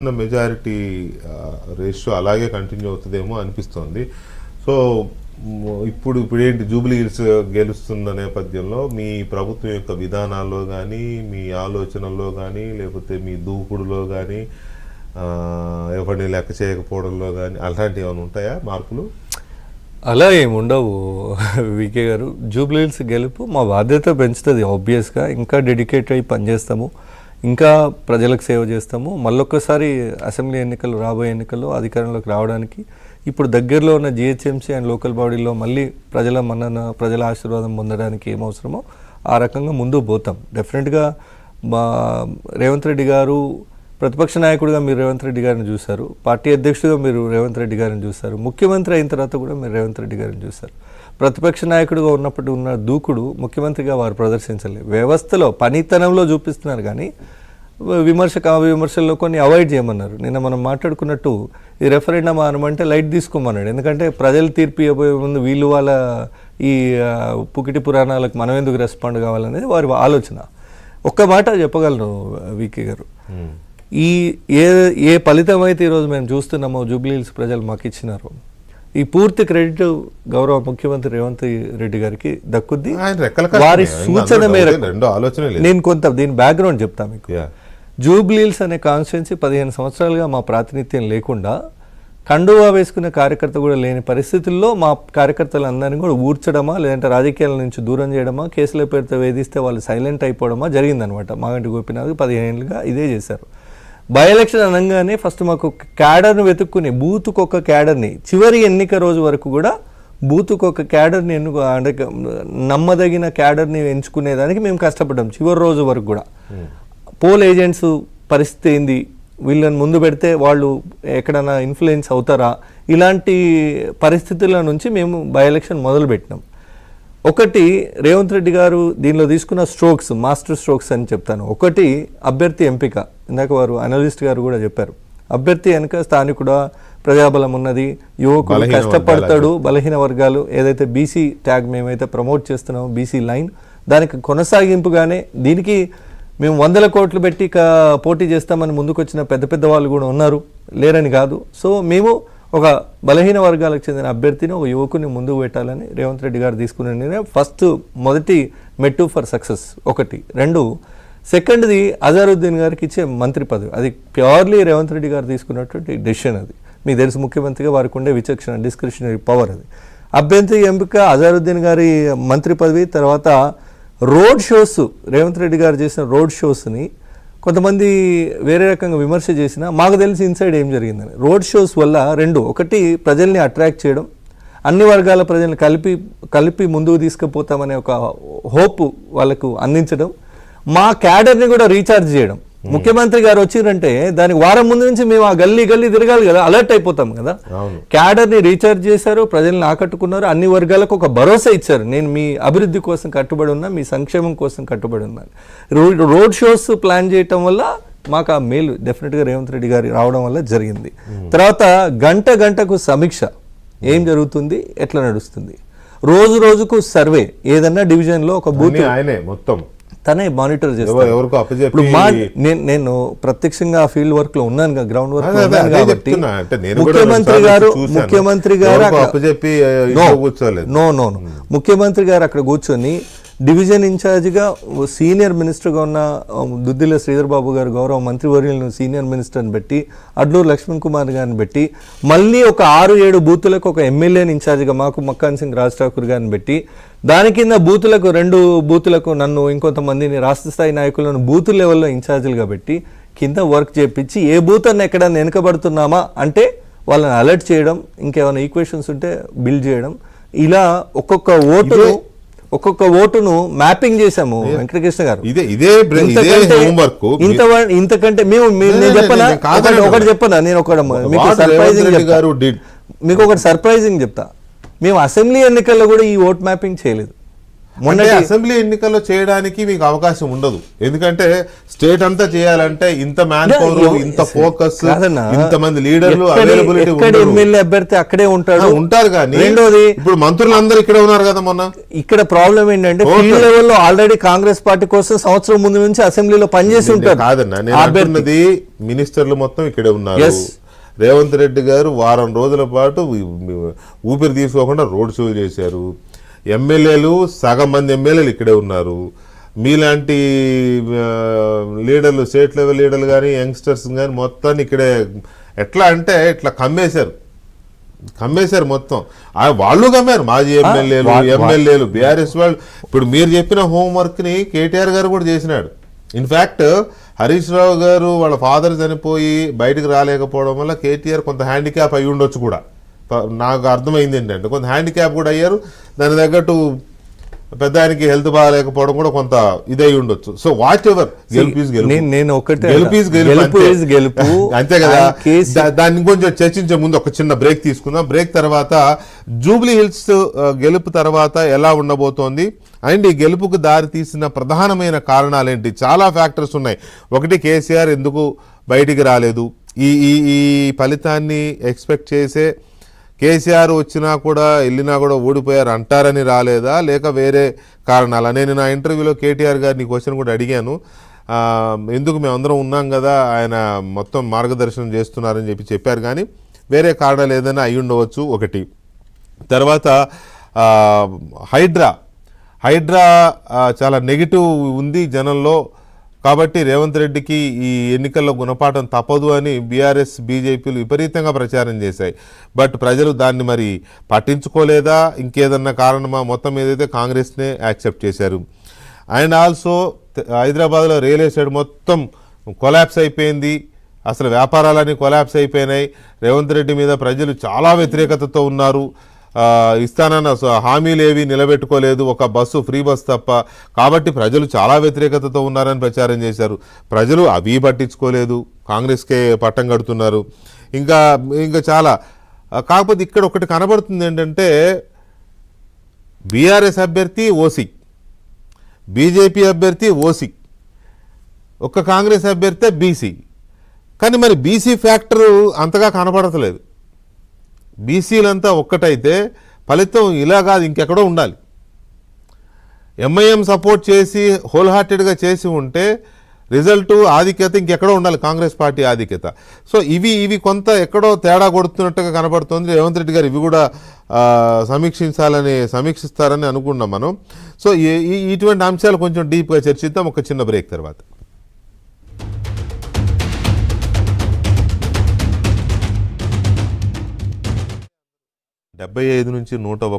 Majority ratio అలాగే continue అవుతుందేమో అనిపిస్తోంది. సో ఇప్పుడు ఏంటి జూబ్లీ హిల్స్ గెలుస్తున్న నేపథ్యంలో మీ ప్రభుత్వం యొక్క విధానాల్లో కానీ, మీ ఆలోచనల్లో కానీ, లేకపోతే మీ దూకుడులో కానీ, ఎవరిని లెక్క చేయకపోవడంలో కానీ అలాంటివి ఏమైనా ఉంటాయా మార్పులు? అలా ఏముండవు వికే గారు. జూబ్లీ హిల్స్ గెలుపు మా బాధ్యత పెంచుతుంది. ఆబ్వియస్గా ఇంకా డెడికేట్ అయ్యి పనిచేస్తాము, ఇంకా ప్రజలకు సేవ చేస్తాము. మళ్ళొక్కసారి అసెంబ్లీ ఎన్నికలు, రాబోయే ఎన్నికల్లో అధికారంలోకి రావడానికి ఇప్పుడు దగ్గరలో ఉన్న జిహెచ్ఎంసీ అండ్ లోకల్ బాడీలో మళ్ళీ ప్రజల మన్నన, ప్రజల ఆశీర్వాదం పొందడానికి ఏమవసరమో ఆ రకంగా ముందుకు పోతాం. డెఫినెట్గా మా రేవంత్ రెడ్డి గారు ప్రతిపక్ష నాయకుడిగా మీరు రేవంత్ రెడ్డి గారిని చూశారు, పార్టీ అధ్యక్షుడిగా మీరు రేవంత్ రెడ్డి గారిని చూశారు, ముఖ్యమంత్రి అయిన తర్వాత కూడా మీరు రేవంత్ రెడ్డి గారిని చూశారు. ప్రతిపక్ష నాయకుడిగా ఉన్నప్పుడు ఉన్న దూకుడు ముఖ్యమంత్రిగా వారు ప్రదర్శించలేదు. వ్యవస్థలో పనితనంలో చూపిస్తున్నారు కానీ విమర్శల్లో కొన్ని అవాయిడ్ చేయమన్నారు. నిన్న మనం మాట్లాడుకున్నట్టు ఈ రెఫరెండం అనమంటే లైట్ తీసుకోమన్నాడు. ఎందుకంటే ప్రజలు తీర్పు ఇవ్వబోయే ముందు వీళ్ళు వాళ్ళ ఈ పుకిటి పురాణాలకు మనం ఎందుకు రెస్పాండ్ కావాలనేది వారి ఆలోచన. ఒక్క మాట చెప్పగలను వికే గారు, ఈ ఏ ఫలితం అయితే ఈరోజు మేము చూస్తున్నామో జూబ్లీ హిల్స్ ప్రజలు మాకు ఇచ్చినారు, ఈ పూర్తి క్రెడిట్ గౌరవ ముఖ్యమంత్రి రేవంత్ రెడ్డి గారికి దక్కుద్ది. వారి సూచన మేరకు నేను కొంత దీని బ్యాక్గ్రౌండ్ చెప్తా మీకు. జూబ్లీ హిల్స్ అనే కాన్స్టిట్యున్సీ 15 సంవత్సరాలుగా మా ప్రాతినిధ్యం లేకుండా, కండువా వేసుకునే కార్యకర్త కూడా లేని పరిస్థితుల్లో మా కార్యకర్తలందరినీ కూడా ఊర్చడమా, లేదంటే రాజకీయాల నుంచి దూరం చేయడమా, కేసుల పేరుతో వేధిస్తే వాళ్ళు సైలెంట్ అయిపోవడమా జరిగిందనమాట. మాగంటి గోపీనాథ్ 15 ఏళ్ళుగా ఇదే చేశారు. బై ఎలక్షన్ అనగానే ఫస్ట్ మాకు క్యాడర్ను వెతుక్కుని బూత్కు ఒక క్యాడర్ని, చివరి ఎన్నిక రోజు వరకు కూడా బూత్కు ఒక క్యాడర్ని అంటే నమ్మదగిన క్యాడర్ని ఎంచుకునేదానికి మేము కష్టపడ్డాం. చివరి రోజు వరకు కూడా పోల్ ఏజెంట్స్ పరిస్థితి ఏంది, వీళ్ళని ముందు పెడితే వాళ్ళు ఎక్కడైనా ఇన్ఫ్లుయెన్స్ అవుతారా, ఇలాంటి పరిస్థితుల నుంచి మేము బై ఎలక్షన్ మొదలుపెట్టినాం. ఒకటి, రేవంత్ రెడ్డి గారు దీనిలో తీసుకున్న స్ట్రోక్స్, మాస్టర్ స్ట్రోక్స్ అని చెప్తాను. ఒకటి, అభ్యర్థి ఎంపిక. ఇందాక వారు అనలిస్ట్ గారు కూడా చెప్పారు, అభ్యర్థి వెనక స్థానికుడా, ప్రజాబలం ఉన్నది, యువకుడు కష్టపడతాడు, బలహీన వర్గాలు, ఏదైతే బీసీ ట్యాగ్ మేమైతే ప్రమోట్ చేస్తున్నామో బీసీ లైన్, దానికి కొనసాగింపుగానే దీనికి మేము 100 కోట్లు పెట్టి పోటీ చేస్తామని ముందుకు వచ్చిన పెద్ద పెద్ద వాళ్ళు కూడా ఉన్నారు, లేరని కాదు. సో మేము ఒక బలహీన వర్గాలకు చెందిన అభ్యర్థిని, ఒక యువకుని ముందుకు పెట్టాలని రేవంత్ రెడ్డి గారు తీసుకునే నిర్ణయం మొదటి మెట్టు ఫర్ సక్సెస్. ఒకటి. రెండు, సెకండ్ది అజారుద్దీన్ గారికి ఇచ్చే మంత్రి పదవి. అది ప్యూర్లీ రేవంత్ రెడ్డి గారు తీసుకున్నటువంటి డెసిషన్. అది మీకు తెలుసు, ముఖ్యమంత్రిగా వారికి ఉండే విచక్షణ, డిస్క్రిషనరీ పవర్. అది అభ్యర్థి ఎంపిక, అజారుద్దీన్ గారి మంత్రి పదవి. తర్వాత రోడ్ షోస్, రేవంత్ రెడ్డి గారు చేసిన రోడ్ షోస్ని కొంతమంది వేరే రకంగా విమర్శ చేసినా మాకు తెలిసి ఇన్సైడ్ ఏం జరిగిందని. రోడ్ షోస్ వల్ల రెండు, ఒకటి ప్రజల్ని అట్రాక్ట్ చేయడం, అన్ని వర్గాల ప్రజల్ని కలిపి ముందుకు తీసుకుపోతామనే ఒక హోప్ వాళ్ళకు అందించడం, మా క్యాడర్ని కూడా రీఛార్జ్ చేయడం. ముఖ్యమంత్రి గారు వచ్చిరంటే దానికి వారం ముందు నుంచి మేము ఆ గల్లీ తిరగాలి కదా, అలర్ట్ అయిపోతాం కదా. క్యాడర్ని రీఛార్జ్ చేశారు, ప్రజల్ని ఆకట్టుకున్నారు, అన్ని వర్గాలకు ఒక భరోసా ఇచ్చారు, నేను మీ అభివృద్ధి కోసం కట్టుబడి ఉన్నా, మీ సంక్షేమం కోసం కట్టుబడి ఉన్నాను. రోడ్ షోస్ ప్లాన్ చేయటం వల్ల మాకు ఆ మేలు డెఫినెట్గా రేవంత్ రెడ్డి గారు రావడం వల్ల జరిగింది. తర్వాత గంటకు సమీక్ష, ఏం జరుగుతుంది, ఎట్లా నడుస్తుంది, రోజుకు సర్వే, ఏదన్నా డివిజన్లో ఒక బూత్ మొత్తం తనే మానిటర్ చేస్తాను. నేను ప్రత్యక్షంగా ఫీల్డ్ వర్క్ లో ఉన్నాను, గ్రౌండ్ వర్క్ లో ఉన్నాను కాబట్టి ముఖ్యమంత్రి గారు అక్కడ కూర్చొని డివిజన్ ఇన్ఛార్జిగా సీనియర్ మినిస్టర్గా ఉన్న దుద్దిల శ్రీధర్ బాబు గారు, గౌరవ మంత్రివర్యులను సీనియర్ మినిస్టర్ని పెట్టి, అడ్లూరు లక్ష్మణ్ కుమార్ గారిని పెట్టి, మళ్ళీ ఒక 6-7 బూతులకు ఒక ఎమ్మెల్యేని ఇన్ఛార్జిగా మాకు మక్కాన్ సింగ్ రాజ్ ఠాకూర్ గారిని పెట్టి, దాని కింద 2 బూతులకు నన్ను, ఇంకొంతమందిని రాష్ట్ర స్థాయి నాయకులను బూత్ లెవెల్లో ఇన్ఛార్జీలుగా పెట్టి కింద వర్క్ చేపించి, ఏ బూత్ అన్న ఎక్కడన్నా వెనుకబడుతున్నామా అంటే వాళ్ళని అలర్ట్ చేయడం, ఇంకేమైనా ఈక్వేషన్స్ ఉంటే బిల్డ్ చేయడం, ఇలా ఒక్కొక్క ఓటును మ్యాపింగ్ చేశాము వెంకటకృష్ణ గారు. ఇంతకంటే ఒకటి చెప్పనా, నేను మీకు ఒకటి సర్ప్రైజింగ్ చెప్తా. మేము అసెంబ్లీ ఎన్నికల్లో కూడా ఈ ఓట్ మ్యాపింగ్ చేయలేదు. మొన్నటి అసెంబ్లీ ఎన్నికల్లో చేయడానికి మీకు అవకాశం ఉండదు, ఎందుకంటే స్టేట్ అంతా చేయాలంటే ఇంత మ్యాన్ పవర్, ఇంత ఫోకస్, కాదన్నా. ఇంతమంది లీడర్లు ఎక్కడ అవైలబిలిటీ ఎమ్మెల్యే అభ్యర్థి అక్కడే ఉంటారు. కానీ రెండోది, ఇప్పుడు మంత్రులందరూ ఇక్కడే ఉన్నారు కదా. మొన్న ఇక్కడ ప్రాబ్లం ఏంటంటే ఫీల్డ్ లెవెల్లో ఆల్రెడీ కాంగ్రెస్ పార్టీ కోసం సంవత్సరం ముందు నుంచి అసెంబ్లీలో పనిచేసి ఉంటారు. కాదన్నా, నేను అంటున్నది మినిస్టర్లు మొత్తం ఇక్కడే ఉన్నారు. Yes. రేవంత్ రెడ్డి గారు వారం రోజుల పాటు ఊపిరి తీసుకోకుండా రోడ్ షోలు చేశారు. ఎమ్మెల్యేలు సగం మంది ఎమ్మెల్యేలు ఇక్కడే ఉన్నారు. మీలాంటి లీడర్లు, స్టేట్ లెవెల్ లీడర్లు కానీ యంగ్స్టర్స్ కానీ మొత్తాన్ని ఇక్కడే ఎట్లా అంటే ఇట్లా కమ్మేశారు మొత్తం. వాళ్ళు కమ్మారు, మాజీ ఎమ్మెల్యేలు బీఆర్ఎస్ వాళ్ళు. ఇప్పుడు మీరు చెప్పిన హోంవర్క్ ని కేటీఆర్ గారు కూడా చేసినాడు. ఇన్ఫ్యాక్ట్ హరీష్ రావు గారు వాళ్ళ ఫాదర్ చనిపోయి బయటకు రాలేకపోవడం వల్ల కేటీఆర్ కొంత హ్యాండిక్యాప్ అయి ఉండొచ్చు కూడా. నాకు అర్థమైంది ఏంటంటే కొంత హ్యాండిక్యాప్ కూడా అయ్యారు. దాని తగ్గట్టు పెద్ద ఆయనకి హెల్త్ బాగాలేకపోవడం కూడా కొంత ఇదై ఉండొచ్చు. సో వాట్ ఎవర్, నేను ఒకటే గెలుపు అంతే కదా. దాన్ని ఇంకొంచెం చర్చించే ముందు ఒక చిన్న బ్రేక్ తీసుకుందాం. బ్రేక్ తర్వాత జూబ్లీ హిల్స్ గెలుపు తర్వాత ఎలా ఉండబోతోంది అండ్ ఈ గెలుపుకు దారి తీసిన ప్రధానమైన కారణాలేంటి? చాలా ఫ్యాక్టర్స్ ఉన్నాయి. ఒకటి, కేసీఆర్ ఎందుకు బయటికి రాలేదు? ఈ ఈ ఫలితాన్ని ఎక్స్పెక్ట్ చేసే కేసీఆర్ వచ్చినా కూడా వెళ్ళినా కూడా ఓడిపోయారు అంటారని రాలేదా, లేక వేరే కారణాలా? నేను నా ఇంటర్వ్యూలో కేటీఆర్ గారిని క్వశ్చన్ కూడా అడిగాను. ఎందుకు మేమందరం ఉన్నాం కదా, ఆయన మొత్తం మార్గదర్శనం చేస్తున్నారని చెప్పారు. కానీ వేరే కారణాలు ఏదైనా అయి ఉండవచ్చు ఒకటి. తర్వాత హైడ్రా చాలా నెగిటివ్ ఉంది జనంలో, కాబట్టి రేవంత్ రెడ్డికి ఈ ఎన్నికల్లో గుణపాఠం తప్పదు అని బీఆర్ఎస్ బీజేపీలు విపరీతంగా ప్రచారం చేశాయి. బట్ ప్రజలు దాన్ని మరి పట్టించుకోలేదా, ఇంకేదన్నా కారణమా? మొత్తం ఏదైతే కాంగ్రెస్నే యాక్సెప్ట్ చేశారు. అండ్ ఆల్సో హైదరాబాద్లో రియల్ ఎస్టేట్ మొత్తం కొలాప్స్ అయిపోయింది. అసలు వ్యాపారాలన్నీ కొలాప్స్ అయిపోయినాయి. రేవంత్ రెడ్డి మీద ప్రజలు చాలా వ్యతిరేకతతో ఉన్నారు. ఇస్తానన్న హామీలు ఏవి నిలబెట్టుకోలేదు, ఒక బస్సు ఫ్రీ బస్ తప్ప. కాబట్టి ప్రజలు చాలా వ్యతిరేకతతో ఉన్నారని ప్రచారం చేశారు. ప్రజలు అవి పట్టించుకోలేదు, కాంగ్రెస్కే పట్టం కడుతున్నారు. ఇంకా చాలా. కాకపోతే ఇక్కడ ఒకటి కనబడుతుంది ఏంటంటే, బీఆర్ఎస్ అభ్యర్థి ఓసీ, బీజేపీ అభ్యర్థి ఓసీ, ఒక్క కాంగ్రెస్ అభ్యర్థి బీసీ. కానీ మరి బీసీ ఫ్యాక్టరు అంతగా కనబడతలేదు. బీసీలంతా ఒక్కటైతే ఫలితం ఇలా కాదు, ఇంకెక్కడో ఉండాలి. ఎంఐఎం సపోర్ట్ చేసి హోల్ హార్టెడ్గా చేసి ఉంటే రిజల్ట్ ఆధిక్యత ఇంకెక్కడో ఉండాలి, కాంగ్రెస్ పార్టీ ఆధిక్యత. సో ఇవి కొంత ఎక్కడో తేడా కొడుతున్నట్టుగా కనబడుతుంది. రేవంత్ రెడ్డి గారు ఇవి కూడా సమీక్షిస్తారని అనుకున్నాం మనం. సో ఇటువంటి అంశాలు కొంచెం డీప్గా చర్చిద్దాం ఒక చిన్న బ్రేక్ తర్వాత. 75 నుంచి 101